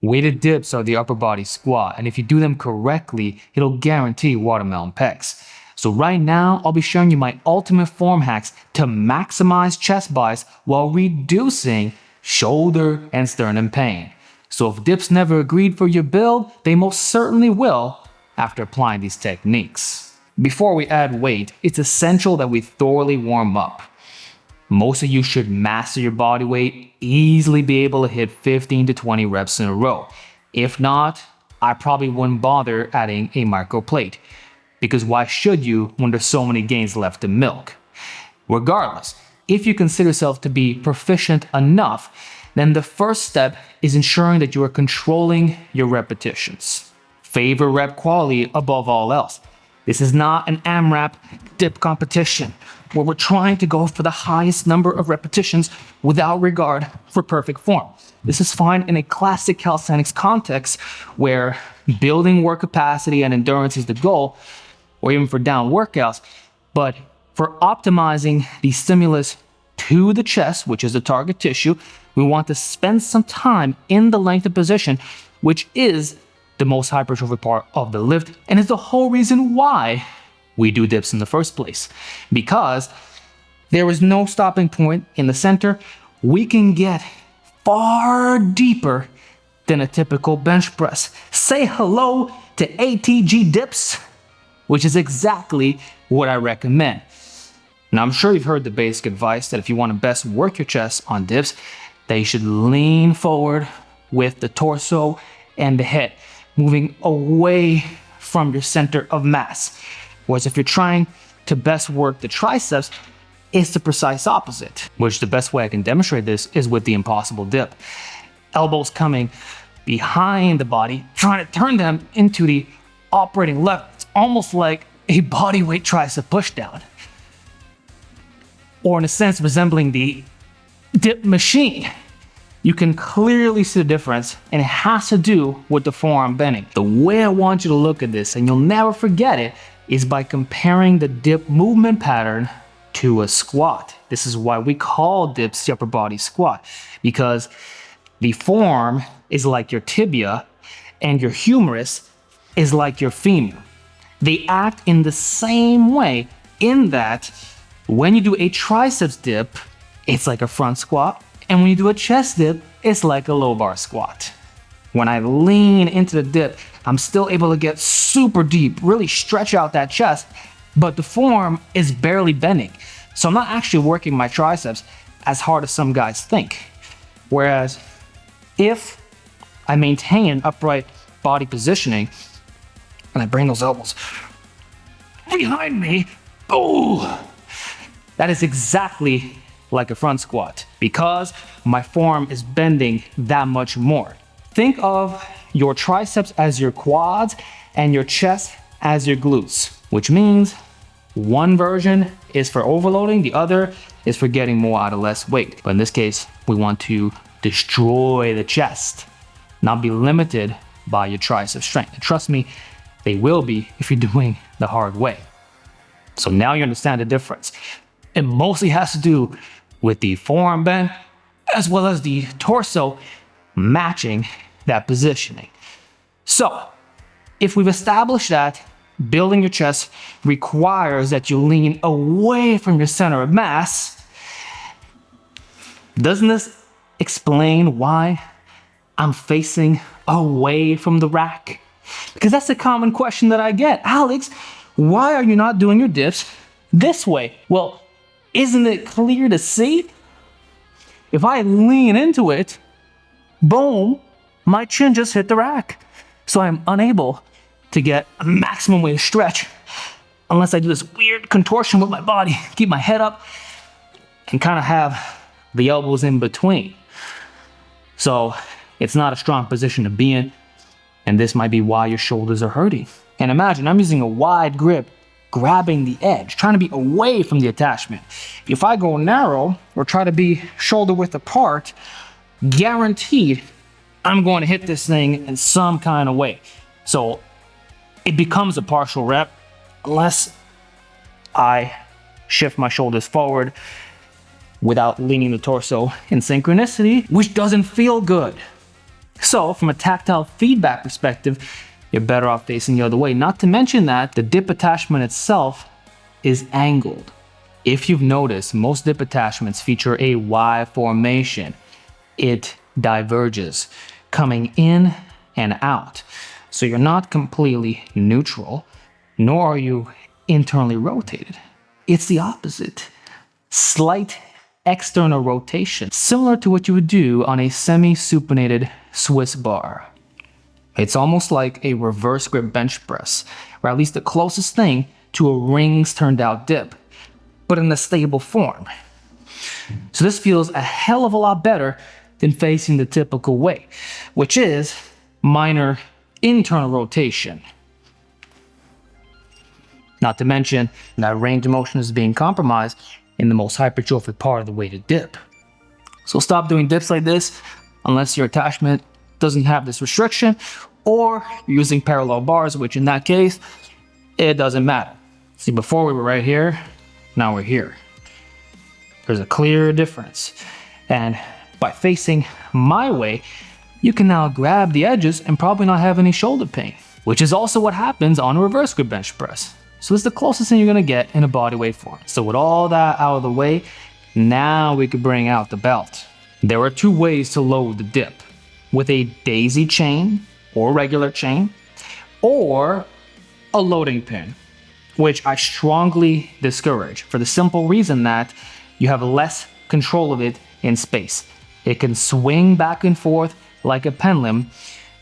Weighted dips are the upper body squat, and if you do them correctly, it'll guarantee watermelon pecs. So right now, I'll be showing you my ultimate form hacks to maximize chest bias while reducing shoulder and sternum pain. So if dips never agreed for your build, they most certainly will after applying these techniques. Before we add weight, it's essential that we thoroughly warm up. Most of you should master your body weight, easily be able to hit 15 to 20 reps in a row. If not, I probably wouldn't bother adding a micro plate. Because why should you when there's so many gains left to milk? Regardless, if you consider yourself to be proficient enough, then the first step is ensuring that you are controlling your repetitions. Favor rep quality above all else. This is not an AMRAP dip competition where we're trying to go for the highest number of repetitions without regard for perfect form. This is fine in a classic calisthenics context where building work capacity and endurance is the goal, or even for down workouts. But for optimizing the stimulus to the chest, which is the target tissue, we want to spend some time in the lengthened position, which is the most hypertrophy part of the lift, and is the whole reason why we do dips in the first place. Because there is no stopping point in the center, we can get far deeper than a typical bench press. Say hello to ATG dips, which is exactly what I recommend. Now I'm sure you've heard the basic advice that if you want to best work your chest on dips, that you should lean forward with the torso and the head, moving away from your center of mass. Whereas if you're trying to best work the triceps, it's the precise opposite, which the best way I can demonstrate this is with the impossible dip. Elbows coming behind the body, trying to turn them into the operating level. It's almost like a bodyweight tricep pushdown. Or in a sense resembling the dip machine. You can clearly see the difference, and it has to do with the forearm bending. The way I want you to look at this, and you'll never forget it, is by comparing the dip movement pattern to a squat. This is why we call dips the upper body squat, because the form is like your tibia and your humerus is like your femur. They act in the same way in that when you do a triceps dip, it's like a front squat, and when you do a chest dip, it's like a low bar squat. When I lean into the dip, I'm still able to get super deep, really stretch out that chest, but the form is barely bending. So I'm not actually working my triceps as hard as some guys think. Whereas if I maintain upright body positioning and I bring those elbows behind me, oh, that is exactly like a front squat because my form is bending that much more. Think of your triceps as your quads and your chest as your glutes, which means one version is for overloading, the other is for getting more out of less weight. But in this case, we want to destroy the chest, not be limited by your tricep strength. And trust me, they will be if you're doing the hard way. So now you understand the difference. It mostly has to do with the forearm bend as well as the torso matching that positioning. So if we've established that building your chest requires that you lean away from your center of mass, doesn't this explain why I'm facing away from the rack? Because that's a common question that I get. Alex, why are you not doing your dips this way? Well, isn't it clear to see? If I lean into it, boom, my chin just hit the rack. So I'm unable to get a maximum weight of stretch unless I do this weird contortion with my body, keep my head up, and kind of have the elbows in between. So it's not a strong position to be in, and this might be why your shoulders are hurting. And imagine I'm using a wide grip, grabbing the edge, trying to be away from the attachment. If I go narrow or try to be shoulder width apart, guaranteed I'm going to hit this thing in some kind of way. So it becomes a partial rep unless I shift my shoulders forward without leaning the torso in synchronicity, which doesn't feel good. So from a tactile feedback perspective, you're better off facing the other way. Not to mention that the dip attachment itself is angled. If you've noticed, most dip attachments feature a Y formation. It diverges, coming in and out. So you're not completely neutral, nor are you internally rotated. It's the opposite. Slight external rotation, similar to what you would do on a semi-supinated Swiss bar. It's almost like a reverse grip bench press, or at least the closest thing to a rings turned out dip, but in a stable form. So this feels a hell of a lot better than facing the typical way, which is minor internal rotation. Not to mention that range of motion is being compromised in the most hypertrophic part of the weighted dip. So stop doing dips like this unless your attachment doesn't have this restriction, or you're using parallel bars, which in that case, it doesn't matter. See, before we were right here, now we're here. There's a clear difference. And by facing my way, you can now grab the edges and probably not have any shoulder pain, which is also what happens on a reverse grip bench press. So it's the closest thing you're gonna get in a bodyweight form. So with all that out of the way, now we could bring out the belt. There are two ways to load the dip: with a daisy chain or regular chain, or a loading pin, which I strongly discourage for the simple reason that you have less control of it in space. It can swing back and forth like a pendulum,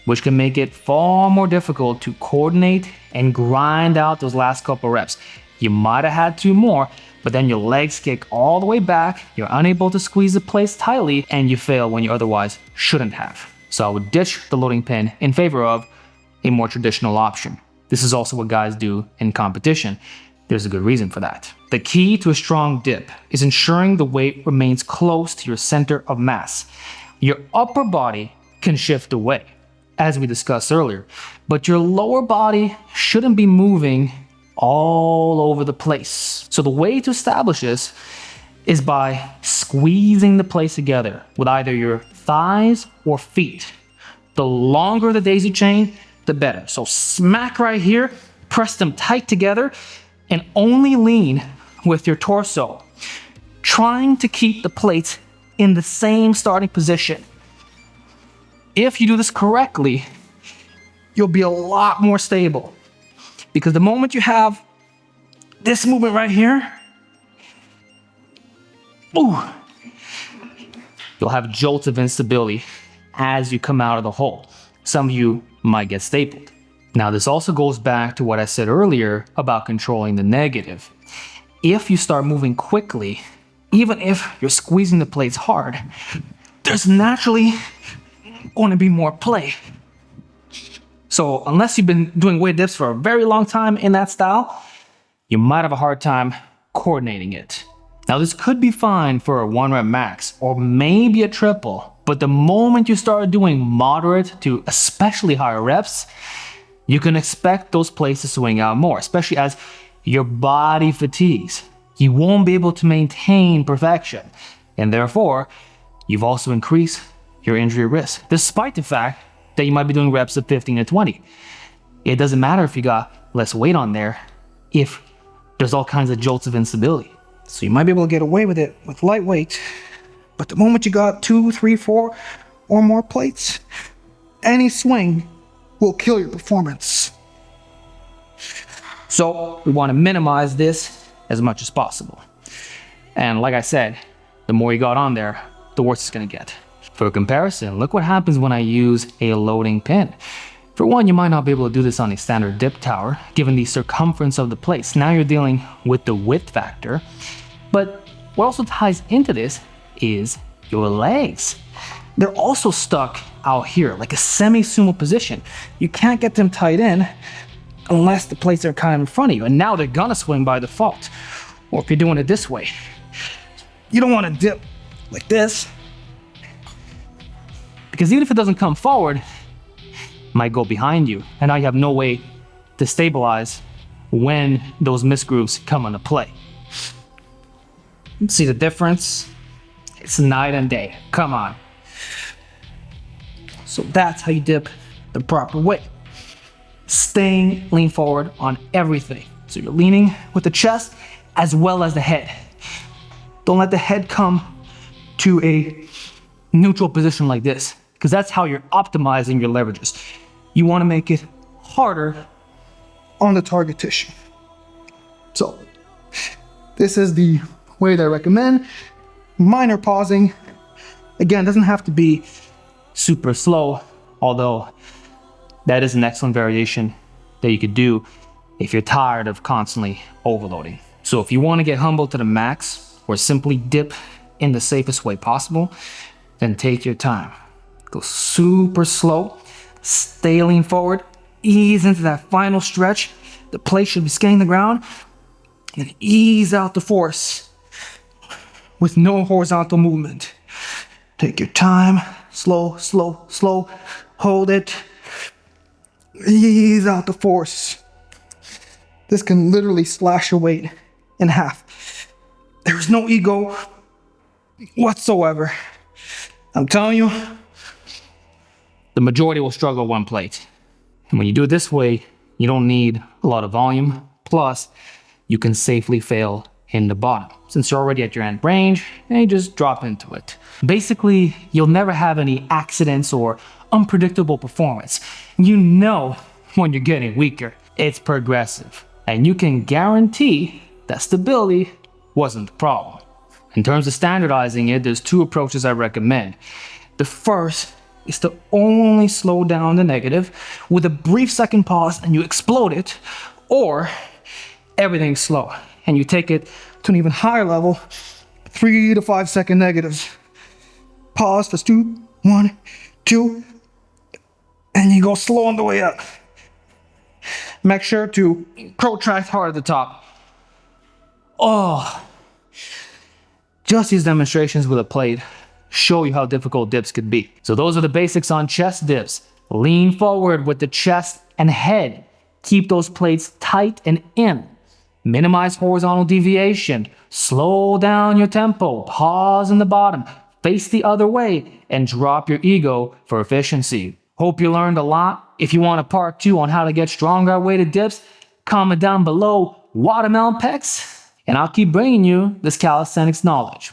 which can make it far more difficult to coordinate and grind out those last couple reps. You might have had two more, but then your legs kick all the way back, you're unable to squeeze the place tightly, and you fail when you otherwise shouldn't have. So I would ditch the loading pin in favor of a more traditional option. This is also what guys do in competition. There's a good reason for that. The key to a strong dip is ensuring the weight remains close to your center of mass. Your upper body can shift away, as we discussed earlier, but your lower body shouldn't be moving all over the place. So the way to establish this is by squeezing the place together with either your thighs or feet. The longer the daisy chain, the better. So smack right here, press them tight together, and only lean with your torso, trying to keep the plates in the same starting position. If you do this correctly, you'll be a lot more stable, because the moment you have this movement right here, you'll have jolts of instability as you come out of the hole. Some of you might get stapled. Now, this also goes back to what I said earlier about controlling the negative. If you start moving quickly, even if you're squeezing the plates hard, there's naturally going to be more play. So unless you've been doing weight dips for a very long time in that style, you might have a hard time coordinating it. Now, this could be fine for a 1 rep max or maybe a triple, but the moment you start doing moderate to especially higher reps, you can expect those plates to swing out more, especially as your body fatigues. You won't be able to maintain perfection, and therefore, you've also increased your injury risk, despite the fact that you might be doing reps of 15 to 20. It doesn't matter if you got less weight on there, if there's all kinds of jolts of instability. So you might be able to get away with it with light weight, but the moment you got 2, 3, 4 or more plates, any swing will kill your performance. So we want to minimize this as much as possible. And like I said, the more you got on there, the worse it's going to get. For comparison, look what happens when I use a loading pin. For one, you might not be able to do this on a standard dip tower, given the circumference of the plates. Now you're dealing with the width factor. But what also ties into this is your legs. They're also stuck out here, like a semi-sumo position. You can't get them tight in unless the plates are kind of in front of you, and now they're gonna swing by default. Or if you're doing it this way, you don't want to dip like this, because even if it doesn't come forward, it might go behind you, and now you have no way to stabilize when those misgrooves come into play. See the difference? It's night and day. Come on. So that's how you dip the proper way. Staying lean forward on everything. So you're leaning with the chest as well as the head. Don't let the head come to a neutral position like this, because that's how you're optimizing your leverages. You want to make it harder on the target tissue. So this is the way that I recommend. Minor pausing. Again, doesn't have to be super slow, although that is an excellent variation that you could do if you're tired of constantly overloading. So if you want to get humble to the max or simply dip in the safest way possible, then take your time. Go super slow, stay lean forward, ease into that final stretch. The plate should be scanning the ground, and ease out the force with no horizontal movement. Take your time, slow, slow, slow, hold it, ease out the force. This can literally slash your weight in half. There is no ego whatsoever. I'm telling you, the majority will struggle one plate. And when you do it this way, you don't need a lot of volume. Plus, you can safely fail in the bottom. Since you're already at your end range, and you just drop into it. Basically, you'll never have any accidents or unpredictable performance. You know when you're getting weaker. It's progressive. And you can guarantee that stability wasn't the problem. In terms of standardizing it, there's two approaches I recommend. The first is to only slow down the negative with a brief second pause and you explode it, or everything's slow and you take it to an even higher level, 3 to 5 second negatives. Pause, that's 2, 1, 2, and you go slow on the way up. Make sure to protract hard at the top. Oh, just these demonstrations with a plate show you how difficult dips could be. So those are the basics on chest dips. Lean forward with the chest and head. Keep those plates tight and in. Minimize horizontal deviation. Slow down your tempo. Pause in the bottom. Face the other way and drop your ego for efficiency. Hope you learned a lot. If you want a part 2 on how to get stronger at weighted dips, comment down below watermelon pecs, and I'll keep bringing you this calisthenics knowledge.